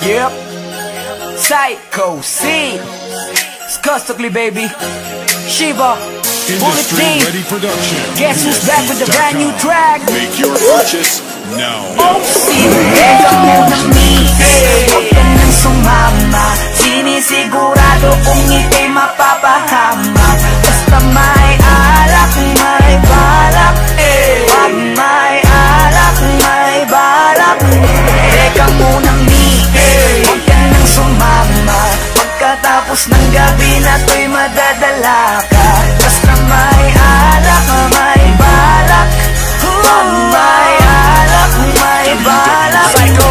Yep. Psycho C. Skustugly baby. Shiva. Bullet D. Guess who's back with the brand new track? Make your purchase now. Oh, sinigero mo ng mihig. Huwag ka nang sumama. Sinisigurado kung ika'y mapapahamak. Basta may alak, may balak. Wag may alak, may balak. Teka munang mihig. Huwag ka nang sumama. Pagkatapos ng gabi na to'y madadala ka. Basta may alak, may balak. Wag may alak, may balak. Psycho.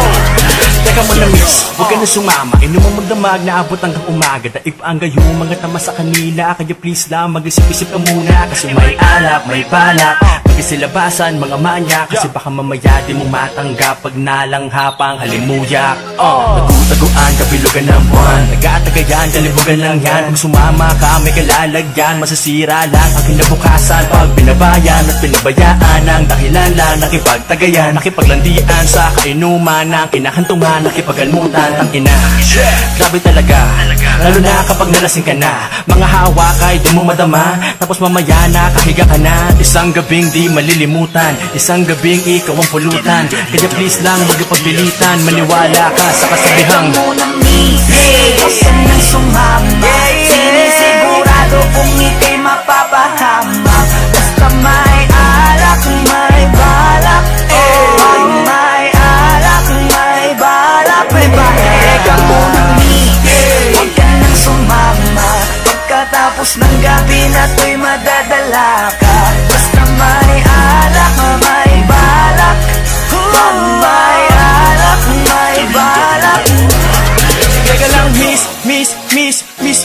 Teka mo na miss, huwag ka na sumama. Inumang magdamag na abot hanggang umaga. Daig pa ang gayong mga tama sa kanila. Kaya please lang mag-isip-isip ka muna. Kasi may alak, may balak. Pagkasilabasan, mga manya. Kasi baka mamaya di mo matanggap pag nalanghapang halimuyak. Nagutaguan, kabilugan ng buwan. Nagkatagayan, kalibugan lang yan. Kung sumama ka, may kalalagyan. Masasira lang ang kinabukasan pag binabayan at pinabayaan. Ang dahilan lang nakipagtagayan, nakipaglandian sa kainuman ng kinahantungan, nakipagalimutan, tangina. Grabe talaga, lalo na kapag nalasing ka na. Mga hawak ay di mo madama, tapos mamaya nakahiga ka na. Isang gabing di malilimutan, isang gabing ikaw ang pulutan. Kaya please lang magpagpilitan, maniwala ka sa kasabihang Teka munang mihig, huwag ka nang sumama. Sinisigurado kung ika'y mapapahamak. Basta may alak, may balak. Wag may alak, may balak. Teka munang mihig, huwag ka nang sumama. Pagkatapos ng gabi na to'y madadala ka. Basta may alak, may balak. Wag may alak, may balak. Teka lang miss,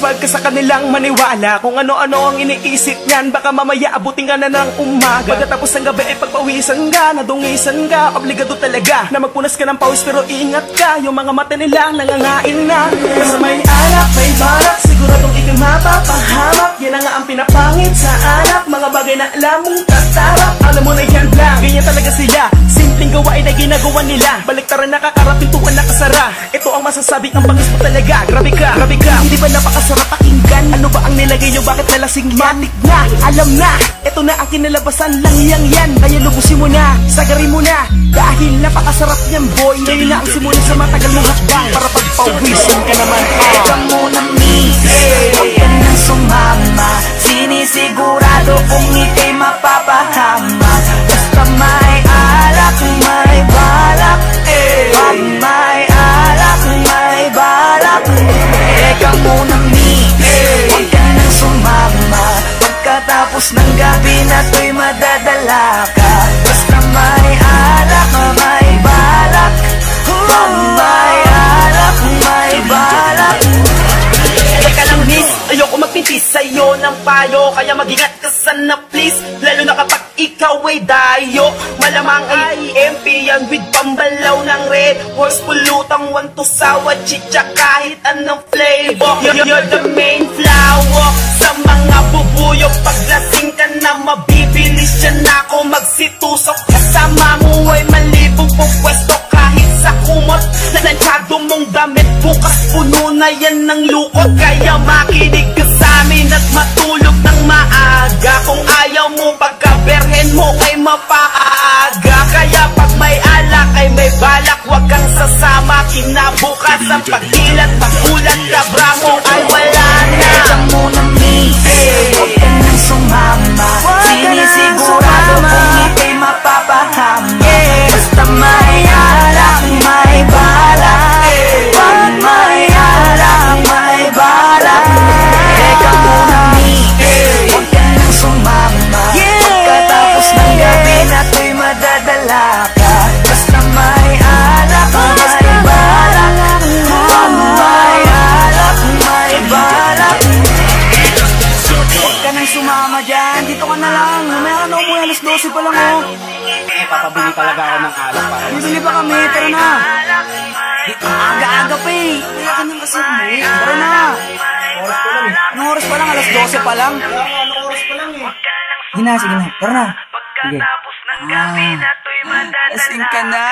wag ka sa kanilang maniwala. Kung ano-ano ang iniisip niyan, baka mamaya abutin ka na ng umaga. Pagkatapos ng gabi ay pagpawisan ka, nadungisan ka. Obligado talaga na magpunas ka ng pawis, pero ingat ka, yung mga mata nila nangangain na. Basta may alak, may balak, siguradong ikay mapapahamak. Yan na nga ang pinapangit sa anak, mga bagay na alam mong tatarap. Alam mo na yan lang, ganyan talaga sila. Simpleng gawain na ginagawa nila, baliktaran nakakarapintuan nakasara. Ito ang masasabi ng bangis mo talaga. Grabe ka, hindi ba napakasarap pakinggan? Ano ba ang nilagay nyo, bakit nalasing matik na? Alam na, ito na ang kinalabasan lang yan. Kaya lubusin mo na, sagarin mo na. Dahil napakasarap niyan boy, ngayon na ang simula sa matagal mong hakbang. Para pagpawisin ka naman. Teka munang mihig, huwag ka nang sumama. Sinisigurado kung ika'y mapapahamak. Basta may alak, may balak. Wag may alak, may balak. Teka munang mihig, huwag ka nang sumama. Pagkatapos ng gabi na to'y madadala ka. Basta may alak, may balak. Wag may alak, may balak. Teka lang miss, ayoko magpintis sa'yo ng payo. Kaya mag-ingat ka sana please, lalo na kapag ikaw ay dayo. Malamang ay EMP yan with pambalaw ng red horse. Pulutang want to sawa, chicha kahit anong flavor. You're the main flower sa mga bubuyo. Paglasing ka na mabibilis dyan ako magsitusok. Kasama mo ay malibong pupwesto kahit sa kumot. Nanansyado mong damit, bukas puno na yan ng lukot. Kaya makinig ka sa amin at matulog ng maaga. Kung ayaw mo pagkaberhen mo ay mapaaga. Kaya pag may alak ay may balak, wag kang sasama. Kinabukas ang pagkilat, pagulat ka bramo ay wala na. Teka munang mihig, huwag ka nang sumama. Sinisigurado kung ika'y mapapahamak. Basta may alak, may balak. Wag may alak, may balak. Teka munang mihig, huwag ka nang sumama. Pagkatapos ng gabi na to'y madadala ka. Basta may alak, may balak. Wag may alak, may balak. Huwag ka nang sumama dyan, dito ka na lang. Mamaya na umuwi, alas 12 pa lang oh. Papabili talaga ako ng alak para Bibili pa kami, tara na. Aga-aga pa eh. Kaya ka nang kasi umuwi. Tara na. oras ko lang eh. Anong oras pa lang? Alas 12 pa lang. Anong oras pa lang eh. Sige na, tara na. Sige. Lasing ka na.